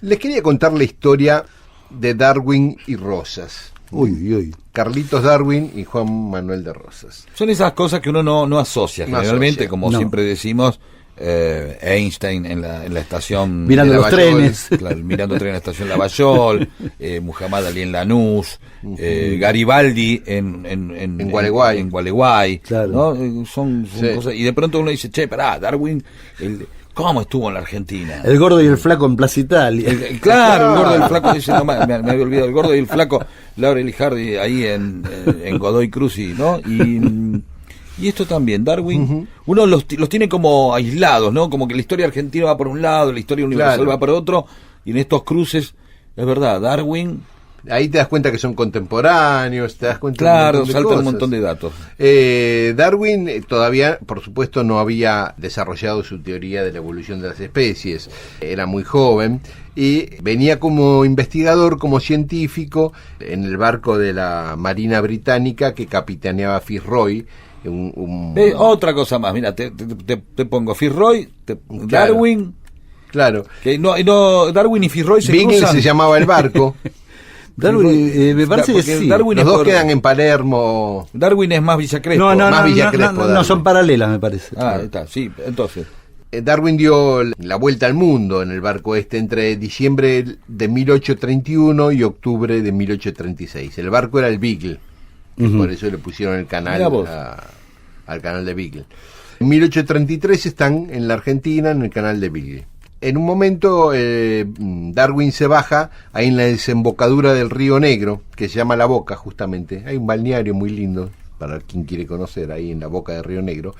Les quería contar la historia de Darwin y Rosas. Uy. Carlitos Darwin y Juan Manuel de Rosas. Son esas cosas que uno no asocia generalmente, como No. siempre decimos. Einstein en la estación Mirando de los Lavallol, trenes. claro, mirando trenes en la estación Lavallol, Muhammad Ali en Lanús, Garibaldi en Gualeguay, Claro. ¿no? Son Sí. cosas, y de pronto uno dice, che, pará, Darwin, ¿cómo estuvo en la Argentina? El gordo y el flaco en Plaza Italia. Claro, el gordo y el flaco, dice, no, me había olvidado, el gordo y el flaco, Laurel y Hardy ahí en Godoy Cruz, ¿no? Y esto también, Darwin, uno los tiene como aislados, ¿no? Como que la historia argentina va por un lado, la historia universal Claro. va por otro, y en estos cruces, es verdad, Darwin, Ahí te das cuenta que son contemporáneos, te das cuenta claro, de saltan cosas. un montón de datos. Darwin todavía, por supuesto, no había desarrollado su teoría de la evolución de las especies. Era muy joven y venía como investigador, como científico, en el barco de la Marina Británica que capitaneaba Fitzroy. Otra cosa más, mira, te pongo Fitzroy, Claro. Darwin, Claro. que no, Darwin y Fitzroy se Beagle cruzan. se llamaba el barco. Darwin, me parece que Porque sí. Darwin Los es dos por- quedan en Palermo. Darwin es más Villa Crespo. No, más Villa Crespo, Darwin. son paralelas, me parece. Ah, está, sí, entonces. Darwin dio la vuelta al mundo en el barco entre diciembre de 1831 y octubre de 1836. El barco era el Beagle, que por eso le pusieron el canal Mirá vos. al canal de Beagle. En 1833 están en la Argentina en el canal de Beagle. En un momento Darwin se baja ahí en la desembocadura del Río Negro, que se llama La Boca justamente. Hay un balneario muy lindo para quien quiere conocer ahí en la boca del Río Negro,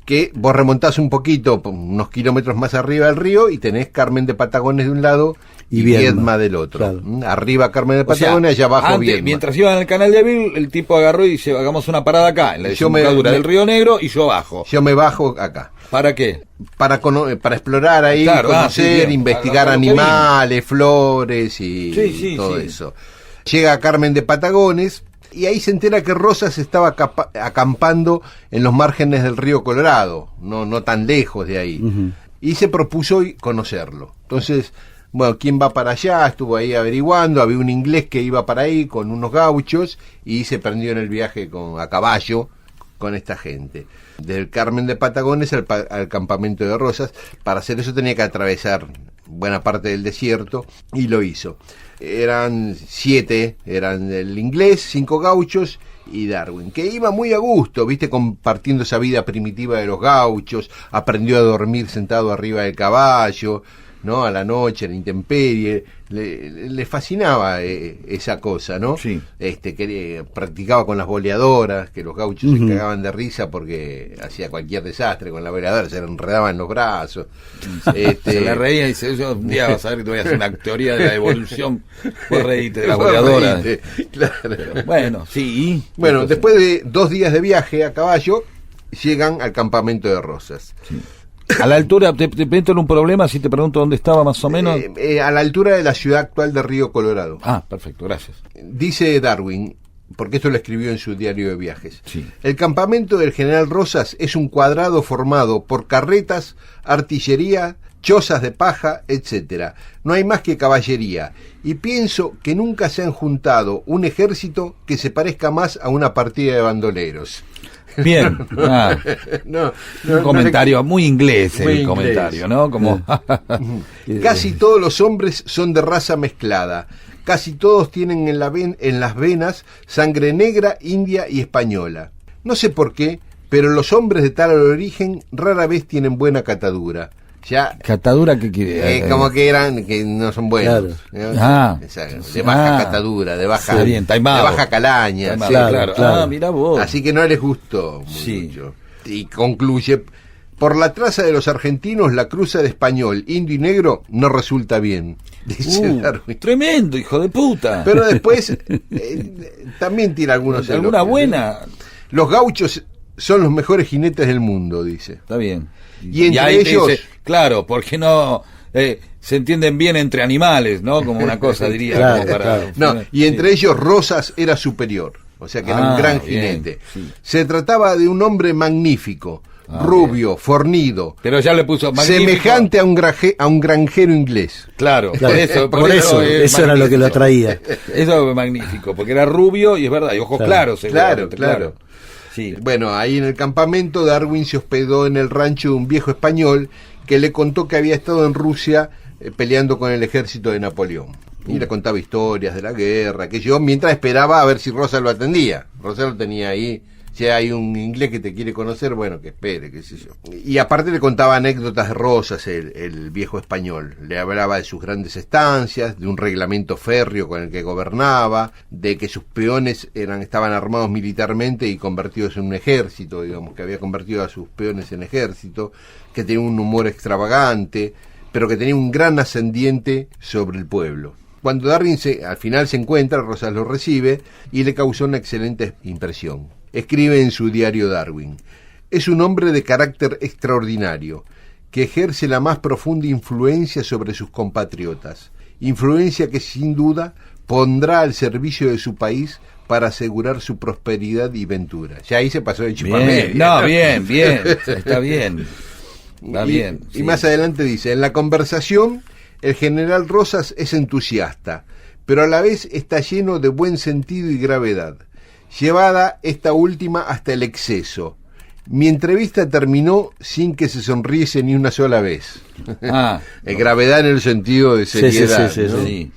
que vos remontás un poquito, unos kilómetros más arriba del río, y tenés Carmen de Patagones de un lado y Viedma del otro. Claro. Arriba Carmen de O sea, Patagones, allá abajo antes, Viedma. mientras iban al canal de Bill, el tipo agarró y dice, hagamos una parada acá, en la Yo desembocadura me- del Río Negro, y yo bajo. Yo me bajo acá. ¿Para qué? Para explorar ahí, Claro, conocer, sí, bien. investigar A lo que animales, flores y Sí, todo sí. eso. Llega a Carmen de Patagones y ahí se entera que Rosas estaba acampando en los márgenes del río Colorado, no tan lejos de ahí. Y se propuso conocerlo. Entonces, bueno, ¿quién va para allá? Estuvo ahí averiguando, había un inglés que iba para ahí con unos gauchos y se prendió en el viaje a caballo con esta gente. Del Carmen de Patagones al campamento de Rosas. Para hacer eso tenía que atravesar buena parte del desierto y lo hizo. Eran 7, eran el inglés, 5 gauchos y Darwin, que iba muy a gusto, viste, compartiendo esa vida primitiva de los gauchos. Aprendió a dormir sentado arriba del caballo, ¿no? A la noche, en la intemperie. Le fascinaba esa cosa, ¿no? Sí. Que practicaba con las boleadoras, que los gauchos se cagaban de risa porque hacía cualquier desastre con la boleadora, se le enredaban los brazos. Se le reía y dice, yo un día vas a ver que te voy a hacer una teoría de la evolución. Vos reíte de la boleadora. Reíte, claro. Bueno, sí. ¿y? Bueno, Entonces, después de 2 días de viaje a caballo, llegan al campamento de Rosas. a la altura, te meto en un problema si te pregunto dónde estaba más o menos. A la altura de la ciudad actual de Río Colorado. Ah, perfecto, gracias. Dice Darwin, porque esto lo escribió en su diario de viajes. Sí. El campamento del general Rosas es un cuadrado formado por carretas, artillería, chozas de paja, etcétera. No hay más que caballería. Y pienso que nunca se han juntado un ejército que se parezca más a una partida de bandoleros. Bien. Un comentario muy inglés, Muy el inglés. comentario, ¿no? Como Casi todos los hombres son de raza mezclada. Casi todos tienen en las venas sangre negra, india y española. No sé por qué, pero los hombres de tal origen rara vez tienen buena catadura. Ya catadura que quiere. como que no son buenos. Claro. ¿no? Ah. De baja Ah. catadura, de baja, Está bien, taimado. de baja calaña. Taimado, sí. claro. claro. Ah, mira vos. Así que no les gustó Sí. mucho. Y concluye: por la traza de los argentinos, la cruza de español, indio y negro no resulta bien. Dice Darwin. Tremendo, hijo de puta. Pero después también tira algunos alguna elogios. buena. Los gauchos son los mejores jinetes del mundo, dice. Está bien. Y entre ahí te ellos- dice, claro, porque no se entienden bien entre animales, ¿no? Como una cosa diría. Claro, como para, claro. No, y entre ellos Rosas era superior, o sea que era un gran bien, jinete. sí. Se trataba de un hombre magnífico. rubio, fornido, pero ya le puso magnífico. Semejante a un granjero inglés. Claro, Claro, por eso eso era lo que lo atraía. Eso es magnífico, porque era rubio y es verdad, y ojos claros. Claro, claro. Sí. Bueno, ahí en el campamento Darwin se hospedó en el rancho de un viejo español que le contó que había estado en Rusia peleando con el ejército de Napoleón. Y le contaba historias de la guerra, que yo mientras esperaba a ver si Rosa lo atendía. Rosa lo tenía ahí. Si hay un inglés que te quiere conocer, bueno, que espere, qué sé yo. Y aparte le contaba anécdotas de Rosas, el viejo español. Le hablaba de sus grandes estancias, de un reglamento férreo con el que gobernaba, de que sus peones estaban armados militarmente y convertidos en un ejército, digamos, que había convertido a sus peones en ejército, que tenía un humor extravagante, pero que tenía un gran ascendiente sobre el pueblo. Cuando Darwin al final se encuentra, Rosas lo recibe y le causó una excelente impresión. Escribe en su diario Darwin: es un hombre de carácter extraordinario, que ejerce la más profunda influencia sobre sus compatriotas, influencia que sin duda pondrá al servicio de su país para asegurar su prosperidad y ventura. Ya ahí se pasó de chupamedia. No, bien, está bien. Está bien. Y más adelante dice: en la conversación, el general Rosas es entusiasta, pero a la vez está lleno de buen sentido y gravedad, llevada esta última hasta el exceso. Mi entrevista terminó sin que se sonriese ni una sola vez. Gravedad en el sentido de seriedad. Sí.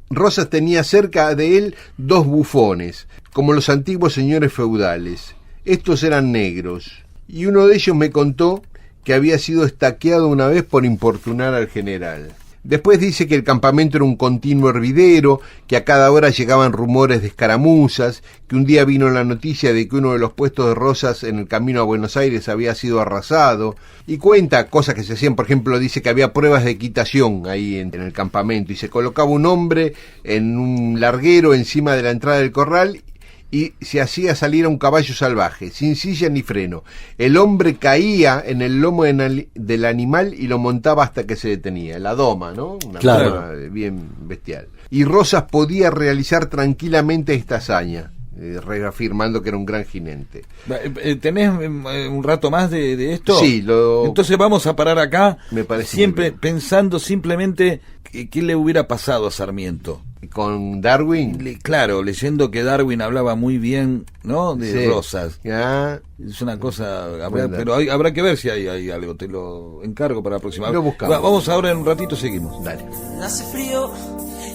Rosas tenía cerca de él 2 bufones, como los antiguos señores feudales. Estos eran negros, y uno de ellos me contó que había sido estaqueado una vez por importunar al general. Después dice que el campamento era un continuo hervidero, que a cada hora llegaban rumores de escaramuzas, que un día vino la noticia de que uno de los puestos de Rosas en el camino a Buenos Aires había sido arrasado, y cuenta cosas que se hacían. Por ejemplo, dice que había pruebas de equitación ahí en el campamento, y se colocaba un hombre en un larguero encima de la entrada del corral, y se hacía salir a un caballo salvaje, sin silla ni freno. El hombre caía en el lomo del animal y lo montaba hasta que se detenía. La doma, ¿no? Una cosa bien bestial. Y Rosas podía realizar tranquilamente esta hazaña, reafirmando que era un gran jinete. ¿Tenés un rato más de esto? Sí. Entonces vamos a parar acá, me parece siempre pensando simplemente qué le hubiera pasado a Sarmiento. ¿Con Darwin? Claro, leyendo que Darwin hablaba muy bien, ¿no? De Rosas. Ya. Es una cosa, pero habrá que ver si hay algo, te lo encargo para la próxima. Lo buscamos. Vamos ahora en un ratito, seguimos. Dale. Hace frío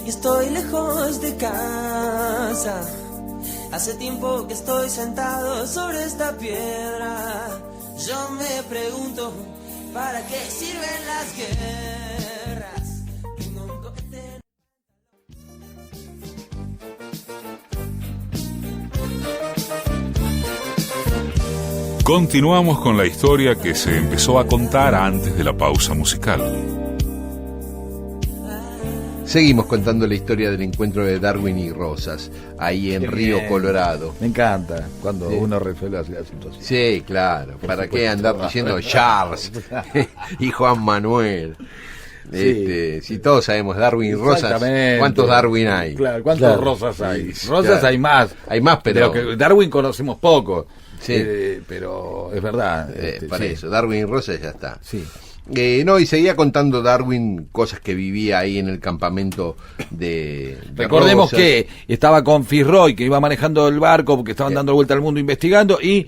y estoy lejos de casa. Hace tiempo que estoy sentado sobre esta piedra. Yo me pregunto, ¿para qué sirven las guerras? Tengo un cohete. Continuamos con la historia que se empezó a contar antes de la pausa musical. Seguimos contando la historia del encuentro de Darwin y Rosas, ahí en Río Colorado. Me encanta cuando uno resuelve así la situación. Sí, claro. ¿Para qué andar diciendo Charles y Juan Manuel? Si todos sabemos Darwin y Rosas, ¿cuántos Darwin hay? Claro, ¿cuántos Rosas hay? Rosas claro. Hay más. Hay más, pero que Darwin conocemos poco. Sí. Pero es verdad. Para eso, Darwin y Rosas ya está. Sí. Y seguía contando Darwin cosas que vivía ahí en el campamento de Recordemos Rosas. que estaba con Fitzroy, que iba manejando el barco porque estaban dando vuelta al mundo investigando, y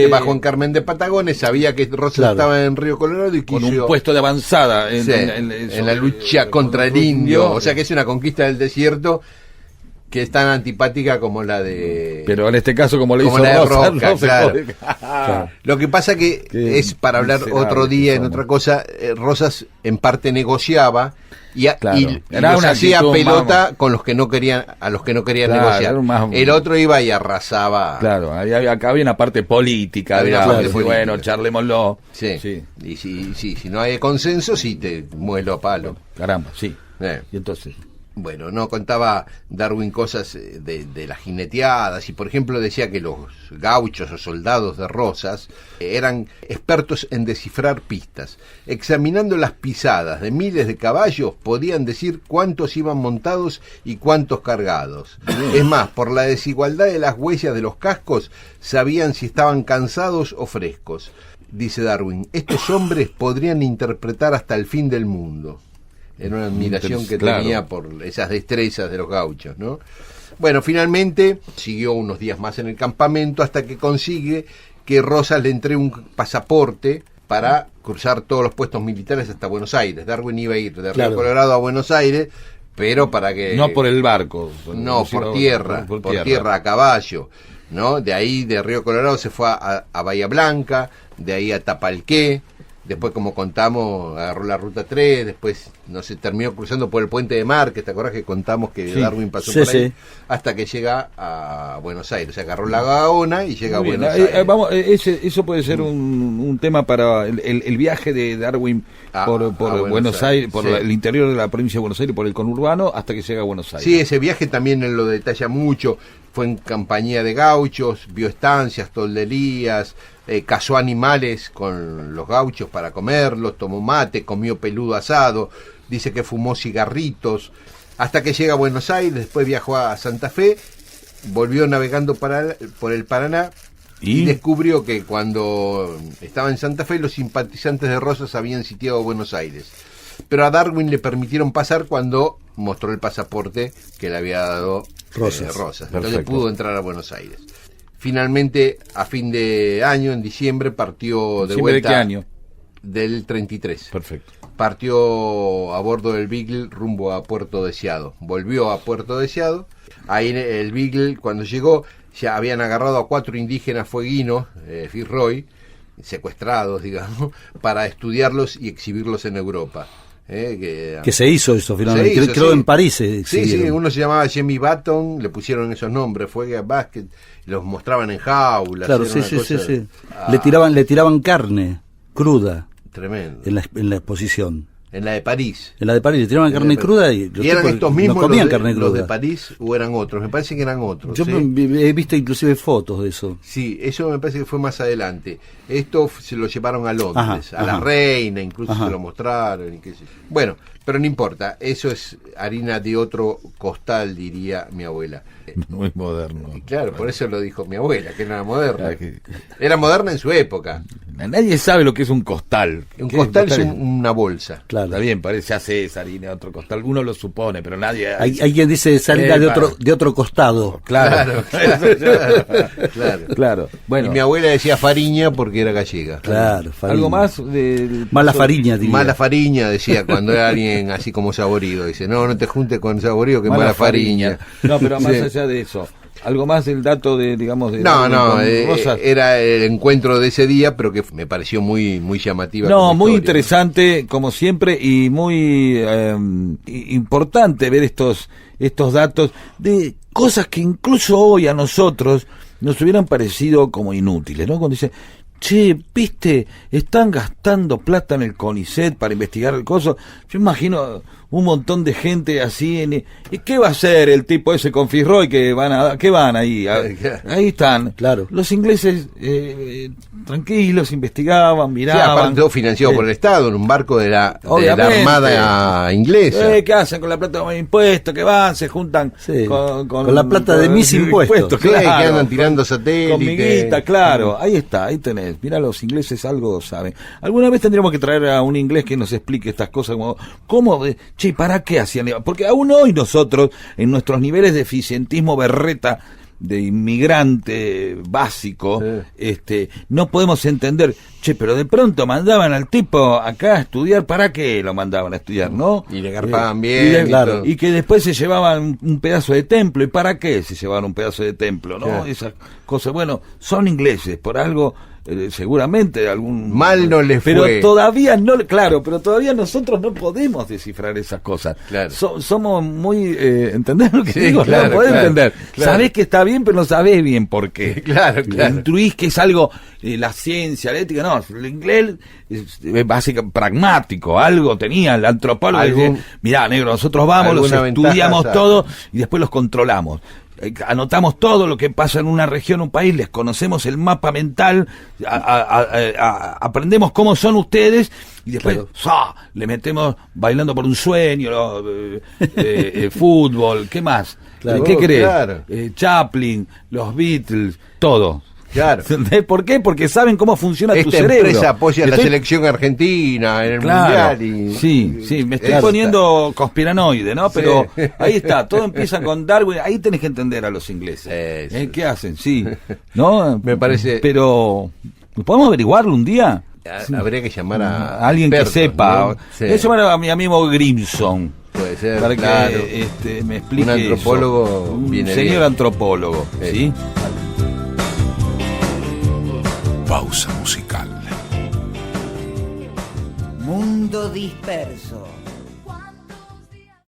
bajo en Carmen de Patagones, sabía que Rosas estaba en Río Colorado y con quiso un puesto de avanzada en la lucha contra el indio. O sea que es una conquista del desierto que es tan antipática como la de... Pero en este caso, como le hizo la de Rosas, Roca, no se claro. puede. Claro. Lo que pasa que es para hablar otro día en otra cosa. Rosas en parte negociaba y los hacía pelota con los que no querían, a los que no querían negociar. El otro iba y arrasaba. Claro, acá había una parte política. Bueno, charlémoslo. Sí. Y si no hay consenso, sí te muelo a palo. Caramba, sí. Y entonces... Bueno, no contaba Darwin cosas de las jineteadas, y por ejemplo decía que los gauchos o soldados de Rosas eran expertos en descifrar pistas. Examinando las pisadas de miles de caballos podían decir cuántos iban montados y cuántos cargados. Es más, por la desigualdad de las huellas de los cascos sabían si estaban cansados o frescos. dice Darwin, estos hombres podrían interpretar hasta el fin del mundo. Era una admiración que tenía por esas destrezas de los gauchos, ¿no? Bueno, finalmente siguió unos días más en el campamento hasta que consigue que Rosas le entregue un pasaporte para cruzar todos los puestos militares hasta Buenos Aires. Darwin iba a ir de Río Colorado a Buenos Aires, pero para que... No por el barco. No, por tierra, por tierra a caballo, ¿no? De ahí, de Río Colorado, se fue a Bahía Blanca, de ahí a Tapalqué, después, como contamos, agarró la ruta 3, después no se terminó cruzando por el Puente de Márquez, ¿te acordás que contamos que Darwin pasó por ahí? Hasta que llega a Buenos Aires, o sea, agarró la Gaona y llega a Buenos Aires. Eso puede ser un tema para el viaje de Darwin por Buenos Aires, por el interior de la provincia de Buenos Aires, por el conurbano, hasta que llega a Buenos Aires. Sí, ese viaje también él lo detalla mucho. Fue en compañía de gauchos, vio estancias, tolderías, cazó animales con los gauchos para comerlos, tomó mate, comió peludo asado, dice que fumó cigarritos, hasta que llega a Buenos Aires, después viajó a Santa Fe, volvió navegando por el Paraná y descubrió que cuando estaba en Santa Fe los simpatizantes de Rosas habían sitiado Buenos Aires. Pero a Darwin le permitieron pasar cuando mostró el pasaporte que le había dado Rosas. Entonces pudo entrar a Buenos Aires. Finalmente, a fin de año, en diciembre, partió de vuelta. ¿De qué año? Del 33. Perfecto. Partió a bordo del Beagle rumbo a Puerto Deseado. Volvió a Puerto Deseado. Ahí el Beagle, cuando llegó, ya habían agarrado a 4 indígenas fueguinos, Fitzroy, secuestrados, digamos, para estudiarlos y exhibirlos en Europa. Que se hizo eso finalmente, creo en París sí, uno se llamaba Jimmy Button, le pusieron esos nombres, fue a Basket, los mostraban en jaulas. Claro, sí. Le tiraban carne cruda. Tremendo. En la exposición. En la de París. En la de París le tiraban carne cruda y eran estos mismos no comían carne cruda. ¿Los de París o eran otros? Me parece que eran otros. Yo he visto inclusive fotos de eso. Sí, eso me parece que fue más adelante. Esto se lo llevaron a Londres, a la reina, incluso se lo mostraron. Y qué sé yo. Bueno, pero no importa, eso es harina de otro costal, diría mi abuela. Muy moderno. Y claro, por eso lo dijo mi abuela, que no era moderna. Era moderna en su época. Nadie sabe lo que es un costal. Un costal es una bolsa. Claro. Está bien, parece hace esa harina de otro costal. Uno lo supone, pero nadie... Hay quien dice harina de otro costado. Claro. Bueno. Y mi abuela decía fariña porque era gallega. Claro, fariña. ¿Algo más? Mala fariña, diría. Mala fariña, decía, cuando era alguien así como Saborido. Dice, no te juntes con Saborido, que mala fariña. No, pero más allá de eso, algo más del dato de, digamos, de Rosas. Era el encuentro de ese día, pero que me pareció muy llamativa. No, muy interesante, como siempre, y muy importante ver estos datos de cosas que incluso hoy a nosotros nos hubieran parecido como inútiles, ¿no? Cuando dice, che, viste, están gastando plata en el CONICET para investigar el coso. Yo imagino un montón de gente así. ¿Y qué va a hacer el tipo ese con Fitzroy? ¿Qué van ahí? Ahí están. Claro. Los ingleses tranquilos, investigaban, miraban. Sí, aparte todo financiado por el Estado, en un barco de la Armada inglesa. ¿Qué hacen con la plata de los impuestos? ¿Qué van? Se juntan con la plata de mis impuestos. Claro, que andan tirando satélites. Con miguita, claro. Ahí está, ahí tenés. Mira, los ingleses algo saben. Alguna vez tendríamos que traer a un inglés que nos explique estas cosas, como ¿cómo? Che, ¿para qué hacían? Porque aún hoy nosotros, en nuestros niveles de eficientismo berreta, de inmigrante básico, no podemos entender, che, pero de pronto mandaban al tipo acá a estudiar, ¿para qué lo mandaban a estudiar, no? Y le garpaban bien. Claro. Y que después se llevaban un pedazo de templo, ¿y para qué se llevaban un pedazo de templo, no? Claro. Esas cosas, bueno, son ingleses, por algo... seguramente algún mal no les pero fue. Todavía no, claro, pero todavía nosotros no podemos descifrar esas cosas. Claro. Somos muy ¿entendés lo que digo? Claro, no podés entender. Claro. Sabés que está bien, pero no sabés bien por qué. Claro. Intuís que es algo la ciencia, la ética, no, el inglés es básicamente pragmático, algo tenía el antropólogo, dice, mirá, negro, nosotros vamos, los estudiamos todo y después los controlamos. Anotamos todo lo que pasa en una región, un país, les conocemos el mapa mental, aprendemos cómo son ustedes y después le metemos bailando por un sueño, fútbol, ¿qué más? Claro, ¿Qué querés? Claro. Chaplin, los Beatles, todo. Claro. ¿Entendés? ¿Por qué? Porque saben cómo funciona tu Esta cerebro. empresa apoya la Estoy- selección argentina en el Claro, mundial y... sí, me estoy Eso poniendo conspiranoide, ¿no? Pero Sí. ahí está, todo empieza con Darwin, ahí tenés que entender a los ingleses. Sí. ¿Qué hacen? Sí, ¿no? Me parece- Pero, ¿podemos averiguarlo un día? Habría que llamar a Alguien que expertos, sepa. ¿no? Sí. Voy a llamar a mi amigo Grimson. Puede ser, Para claro. que me explique. Un antropólogo eso. Un viene señor bien. antropólogo, Sí. ¿sí? Pausa musical. Mundo disperso.